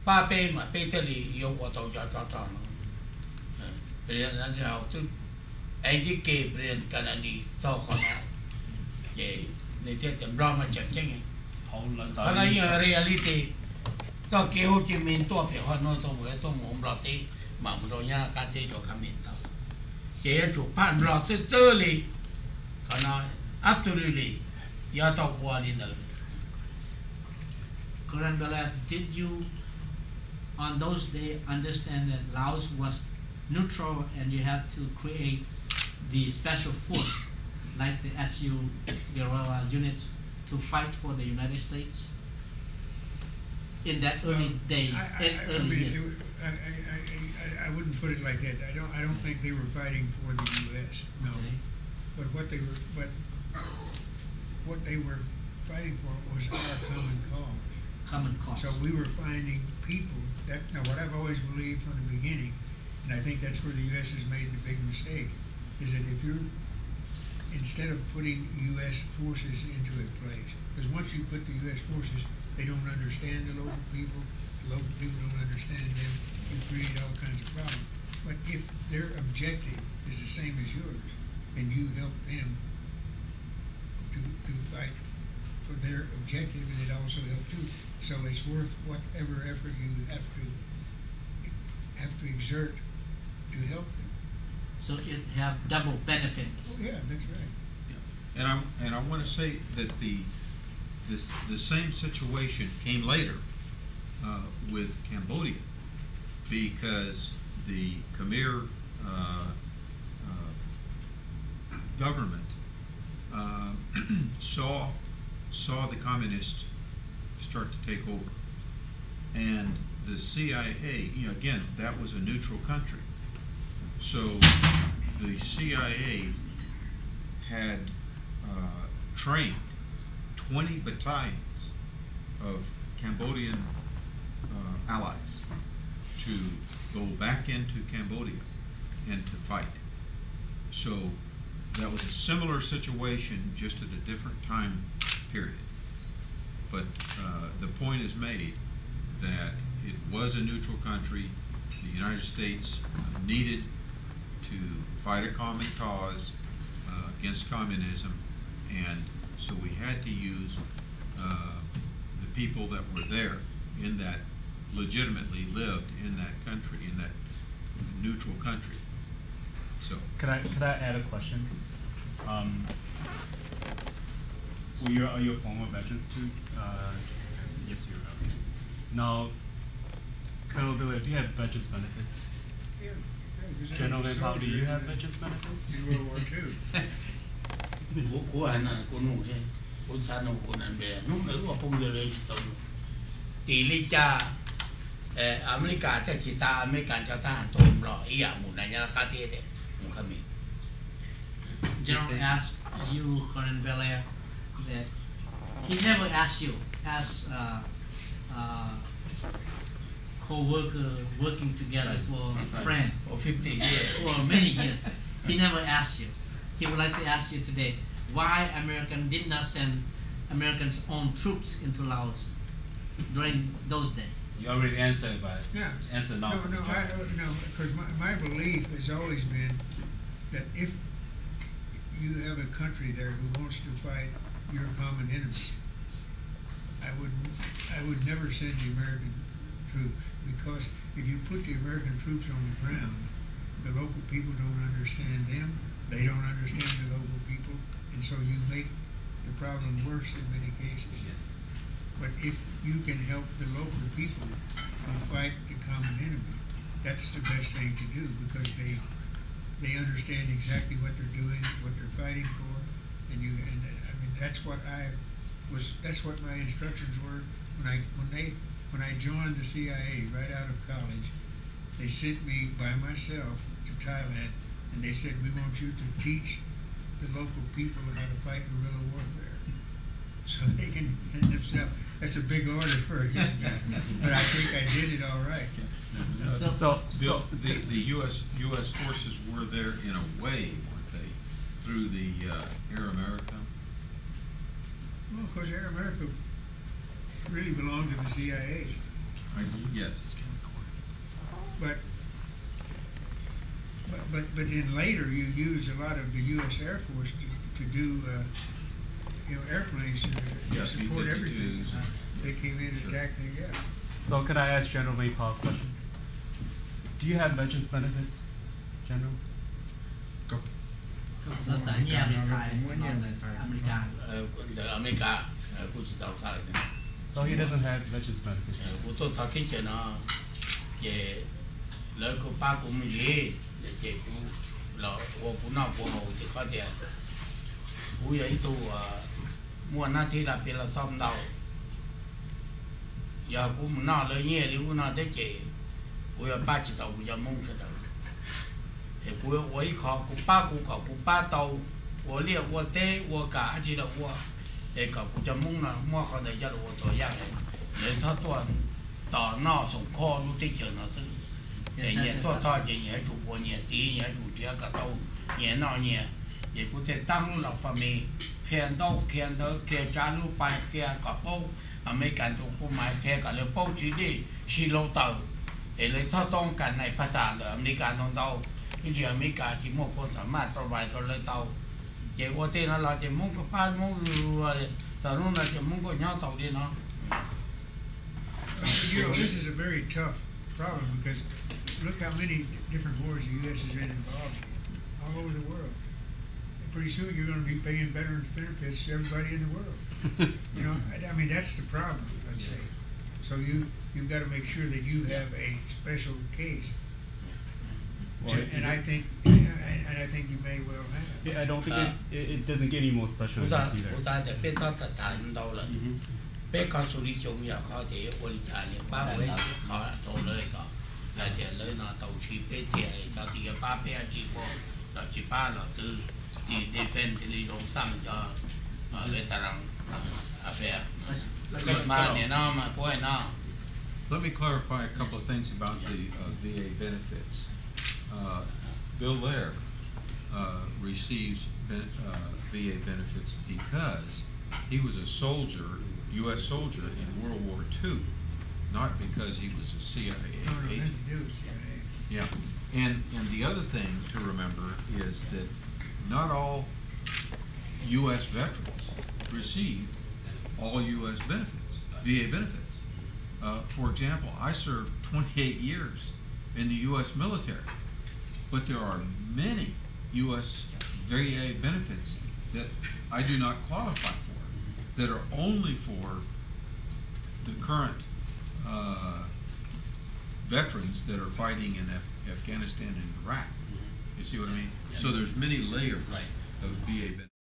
ba pe ma pe te li yo wa to ja ta ta no pre nan ja tu ai di ke pre kan ani to ko na ye ne te te bra ma cha cheng kana ya reality to ke ho chi min to pe ho no to we to mo bra te ma mo do ya ka te do ka min to ke chu pan bra te te li kana absolutely ya to wa ni no. Colonel Belair, did you on those days understand that Laos was neutral and you had to create the special force like the SGU Guerrilla Units to fight for the United States in that early days? I wouldn't put it like that. I don't think they were fighting for the U.S. No, okay. But what they were fighting for was our common cause. Common cause. So we were finding people that, now what I've always believed from the beginning, and I think that's where the U.S. has made the big mistake, is that if you're, instead of putting U.S. forces into a place, because once you put the U.S. forces, they don't understand the local people don't understand them, you create all kinds of problems. But if their objective is the same as yours, and you help them to fight for their objective, and it also helps you. So it's worth whatever effort you have to exert to help them. So it have double benefits. Oh, yeah, that's right. Yeah. And I want to say that the same situation came later with Cambodia, because the Khmer government saw the communists start to take over, and the CIA, again, that was a neutral country, so the CIA had trained 20 battalions of Cambodian allies to go back into Cambodia and to fight. So that was a similar situation, just at a different time period. But the point is made that it was a neutral country. The United States needed to fight a common cause against communism, and so we had to use the people that were there in that, legitimately lived in that country, in that neutral country. So could I add a question? Are you a former veterans too? Yes, you are. Okay. Now, Colonel Belair, do you have veterans benefits? Yeah. General Vang Pao, do you have veterans benefits? In World War II. General asked you, Colonel Belair, that he never asked you as co-worker working together for a friend for 50 years, for many years. He never asked you. He would like to ask you today why American did not send Americans' own troops into Laos during those days. You already answered, but yeah. Answer no. No, because my belief has always been that if you have a country there who wants to fight your common enemy, I would never send the American troops, because if you put the American troops on the ground, the local people don't understand them, they don't understand the local people, and so you make the problem worse in many cases. Yes. But if you can help the local people to fight the common enemy, that's the best thing to do, because they understand exactly what they're doing, what they're fighting for, and that's what my instructions were when I joined the CIA right out of college. They sent me by myself to Thailand, and they said, we want you to teach the local people how to fight guerrilla warfare, so they can defend themselves. That's a big order for a young guy, but I think I did it all right. So the U.S. forces were there in a way, weren't they, through the Air America? Well, of course, Air America really belonged to the CIA. Yes. But then later you use a lot of the U.S. Air Force to do airplanes to Yeah, support everything. B-52s. They came in and Sure. attacked the So could I ask General Vang Pao a question? Do you have veterans benefits, General? แล้วจากนี้อเมริกาอเมริกา อเมริกากู知道啥来的 So he doesn't have veterans benefits. 我都他给钱呢也那个把我们也结果老我不闹过后就发现我有一度莫那天那边了找不到要我们那了夜里我那在结我要把知道我要蒙着的我一考我把到我练我得我干起了我个我就蒙了莫好的叫我做样人他做到那从考入这钱那是也做到这也就过年这也就这个到年那年也不在当了方面看到加入办看个包ไม่การถูกผู้หมายแค่กันเลยเป้าจีดีชิโลเตอร์เลยถ้าต้องการในภาษาเลยอเมริกาต้องเตาที่เชื่ออเมริกาที่มุ่งคนสามารถประวัติตัวเลยเตาเจ้าว่าที่นั่นเราจะมุ่งกับป้ามุ่งรัวแต่นู่นเราจะมุ่งก็ย่อเตาดีเนาะ This is a very tough problem because look how many different wars the U.S. has been involved in all over the world. And pretty soon you're going to be paying veterans benefits to everybody in the world. You know, I mean that's the problem. Let's say. So you've got to make sure that you have a special case. Well, and I think you may well have. Yeah, I don't think it doesn't get any more special ผู้ตา agents ผู้ either. ตาแต่เป็นต้นตัดฐานเราเลยเป็นเขาสุริชงอยากเขาเดี๋ยวบริจาคเนี่ยป้าไว้เขาโตเลยก็หลายเดือนเลยนะเตาชีเป็นเที่ยเราที่จะป้าเป็นจีบเราจีป้าเราซื้อที่ดีเฟนที่ลงซ้ำจะเลยตารางอาเฟียมาเนี่ยน้ามาป่วยน้า Let me clarify a couple of things about the VA benefits. Bill Lair receives VA benefits because he was a soldier, U.S. soldier in World War II, not because he was a CIA agent. Yeah, and the other thing to remember is that not all U.S. veterans receive all U.S. benefits, VA benefits. For example, I served 28 years in the U.S. military, but there are many U.S. VA benefits that I do not qualify for, that are only for the current veterans that are fighting in Afghanistan and Iraq. You see what I mean? So there's many layers of VA benefits.